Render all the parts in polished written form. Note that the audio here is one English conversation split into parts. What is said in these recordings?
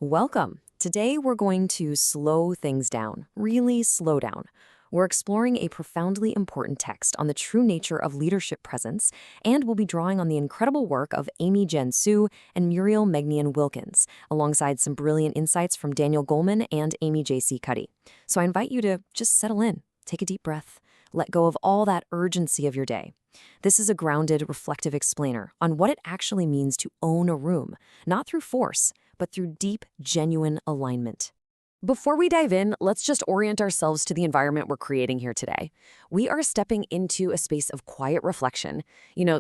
Welcome. Today we're going to slow things down, really slow down. We're exploring a profoundly important text on the true nature of leadership presence, and we'll be drawing on the incredible work of Amy Jen Su and Muriel Megnian Wilkins, alongside some brilliant insights from Daniel Goleman and Amy J.C. Cuddy. So I invite you to just settle in, take a deep breath, let go of all that urgency of your day. This is a grounded, reflective explainer on what it actually means to own a room, not through force, but through deep, genuine alignment. Before we dive in, let's just orient ourselves to the environment we're creating here today. We are stepping into a space of quiet reflection.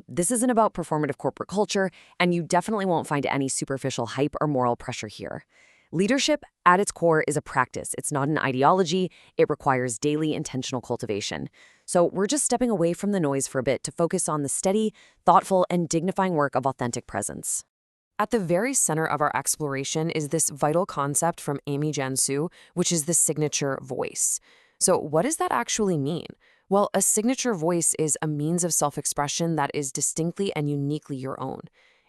This isn't about performative corporate culture, and you definitely won't find any superficial hype or moral pressure here. Leadership, at its core, is a practice. It's not an ideology. It requires daily intentional cultivation. So we're just stepping away from the noise for a bit to focus on the steady, thoughtful, and dignifying work of authentic presence. At the very center of our exploration is this vital concept from Amy Jen Su, which is the signature voice. So what does that actually mean? Well, a signature voice is a means of self-expression that is distinctly and uniquely your own.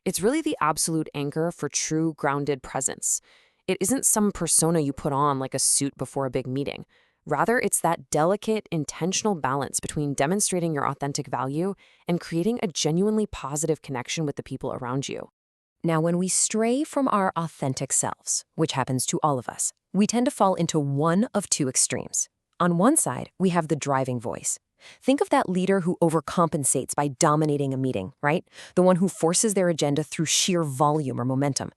It's really the absolute anchor for true grounded presence. It isn't some persona you put on like a suit before a big meeting. Rather, it's that delicate, intentional balance between demonstrating your authentic value and creating a genuinely positive connection with the people around you. Now, when we stray from our authentic selves, which happens to all of us, we tend to fall into one of two extremes. On one side, we have the driving voice. Think of that leader who overcompensates by dominating a meeting, right? The one who forces their agenda through sheer volume or momentum.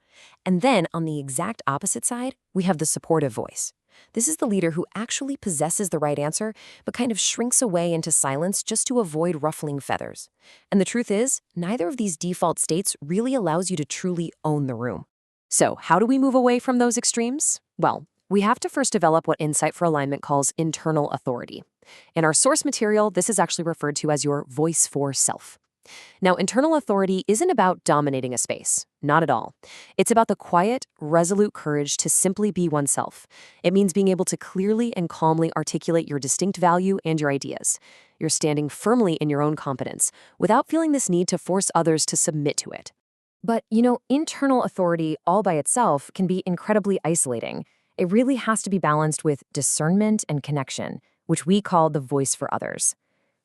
And then, on the exact opposite side, we have the supportive voice. This is the leader who actually possesses the right answer, but kind of shrinks away into silence just to avoid ruffling feathers. And the truth is, neither of these default states really allows you to truly own the room. So, how do we move away from those extremes? Well, we have to first develop what Insight for Alignment calls internal authority. In our source material, this is actually referred to as your voice for self. Now, internal authority isn't about dominating a space. Not at all. It's about the quiet, resolute courage to simply be oneself. It means being able to clearly and calmly articulate your distinct value and your ideas. You're standing firmly in your own competence without feeling this need to force others to submit to it. But, internal authority all by itself can be incredibly isolating. It really has to be balanced with discernment and connection, which we call the voice for others.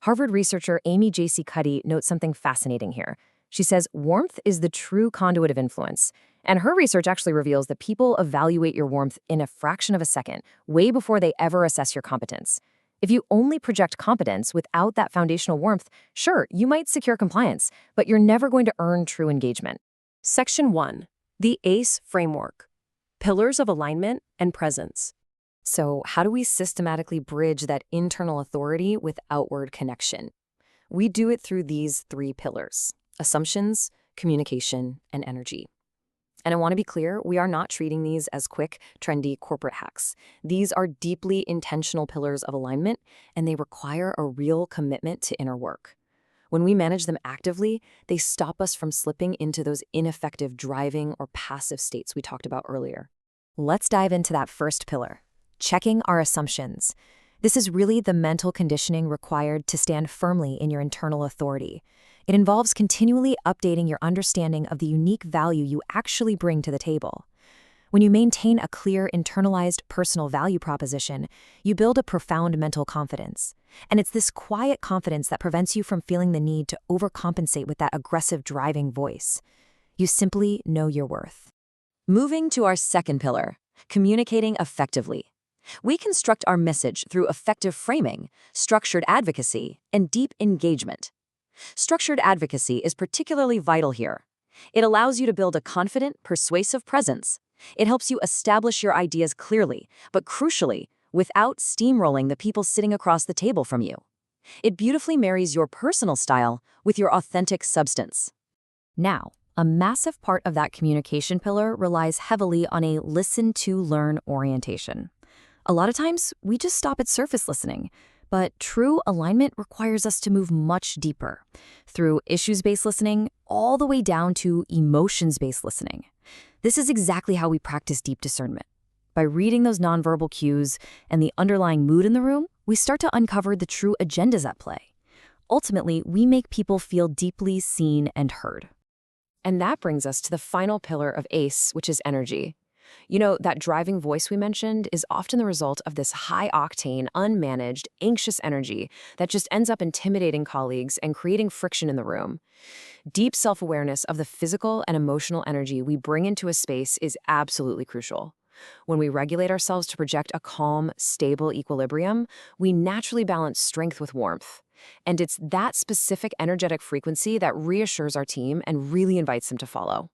Harvard researcher Amy J.C. Cuddy notes something fascinating here. She says warmth is the true conduit of influence. And her research actually reveals that people evaluate your warmth in a fraction of a second, way before they ever assess your competence. If you only project competence without that foundational warmth, sure, you might secure compliance, but you're never going to earn true engagement. Section 1. The ACE Framework. Pillars of Alignment and Presence. So how do we systematically bridge that internal authority with outward connection? We do it through these three pillars: assumptions, communication, and energy. And I want to be clear, we are not treating these as quick, trendy corporate hacks. These are deeply intentional pillars of alignment, and they require a real commitment to inner work. When we manage them actively, they stop us from slipping into those ineffective driving or passive states we talked about earlier. Let's dive into that first pillar. Checking our assumptions. This is really the mental conditioning required to stand firmly in your internal authority. It involves continually updating your understanding of the unique value you actually bring to the table. When you maintain a clear, internalized personal value proposition, you build a profound mental confidence. And it's this quiet confidence that prevents you from feeling the need to overcompensate with that aggressive driving voice. You simply know your worth. Moving to our second pillar, communicating effectively. We construct our message through effective framing, structured advocacy, and deep engagement. Structured advocacy is particularly vital here. It allows you to build a confident, persuasive presence. It helps you establish your ideas clearly, but crucially, without steamrolling the people sitting across the table from you. It beautifully marries your personal style with your authentic substance. Now, a massive part of that communication pillar relies heavily on a listen-to-learn orientation. A lot of times, we just stop at surface listening, but true alignment requires us to move much deeper, through issues-based listening all the way down to emotions-based listening. This is exactly how we practice deep discernment. By reading those nonverbal cues and the underlying mood in the room, we start to uncover the true agendas at play. Ultimately, we make people feel deeply seen and heard. And that brings us to the final pillar of ACE, which is energy. You know, that driving voice we mentioned is often the result of this high-octane, unmanaged, anxious energy that just ends up intimidating colleagues and creating friction in the room. Deep self-awareness of the physical and emotional energy we bring into a space is absolutely crucial. When we regulate ourselves to project a calm, stable equilibrium, we naturally balance strength with warmth. And it's that specific energetic frequency that reassures our team and really invites them to follow.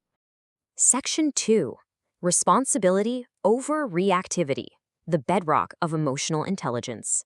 Section 2. Responsibility over reactivity, the bedrock of emotional intelligence.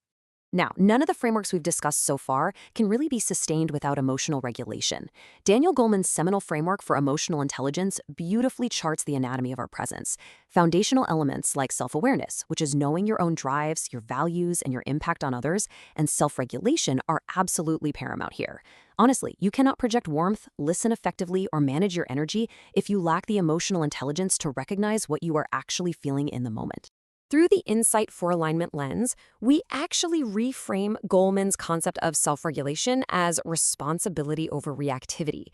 Now, none of the frameworks we've discussed so far can really be sustained without emotional regulation. Daniel Goleman's seminal framework for emotional intelligence beautifully charts the anatomy of our presence. Foundational elements like self-awareness, which is knowing your own drives, your values, and your impact on others, and self-regulation are absolutely paramount here. Honestly, you cannot project warmth, listen effectively, or manage your energy if you lack the emotional intelligence to recognize what you are actually feeling in the moment. Through the Insight for Alignment lens, we actually reframe Goleman's concept of self-regulation as responsibility over reactivity.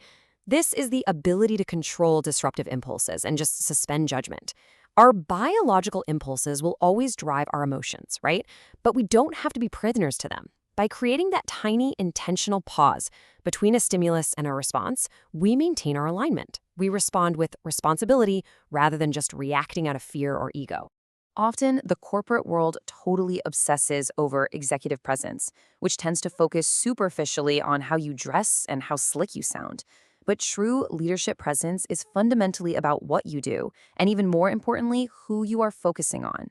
This is the ability to control disruptive impulses and just suspend judgment. Our biological impulses will always drive our emotions, right? But we don't have to be prisoners to them. By creating that tiny intentional pause between a stimulus and a response, we maintain our alignment. We respond with responsibility rather than just reacting out of fear or ego. Often, the corporate world totally obsesses over executive presence, which tends to focus superficially on how you dress and how slick you sound. But true leadership presence is fundamentally about what you do, and even more importantly, who you are focusing on.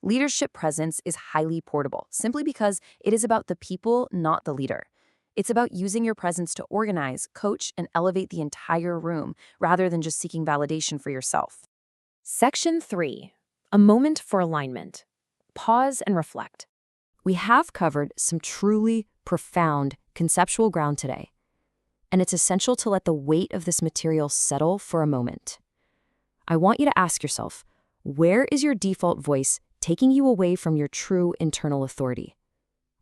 Leadership presence is highly portable, simply because it is about the people, not the leader. It's about using your presence to organize, coach, and elevate the entire room, rather than just seeking validation for yourself. Section 3. A moment for alignment. Pause and reflect. We have covered some truly profound conceptual ground today, and it's essential to let the weight of this material settle for a moment. I want you to ask yourself, where is your default voice taking you away from your true internal authority?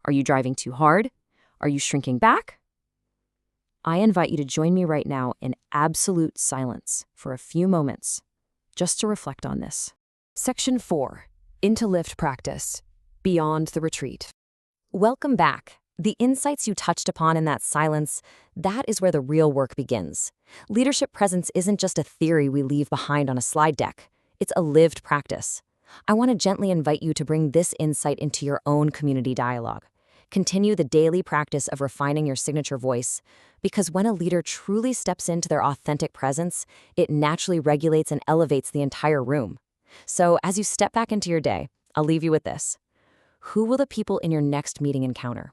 Are you driving too hard? Are you shrinking back? I invite you to join me right now in absolute silence for a few moments, just to reflect on this. Section 4. Into lift practice. Beyond the retreat. Welcome back. The insights you touched upon in that silence, that is where the real work begins. Leadership presence isn't just a theory we leave behind on a slide deck. It's a lived practice. I want to gently invite you to bring this insight into your own community dialogue. Continue the daily practice of refining your signature voice, because when a leader truly steps into their authentic presence, it naturally regulates and elevates the entire room. So as you step back into your day, I'll leave you with this. Who will the people in your next meeting encounter?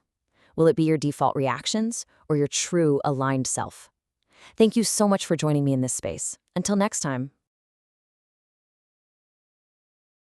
Will it be your default reactions or your true aligned self? Thank you so much for joining me in this space. Until next time.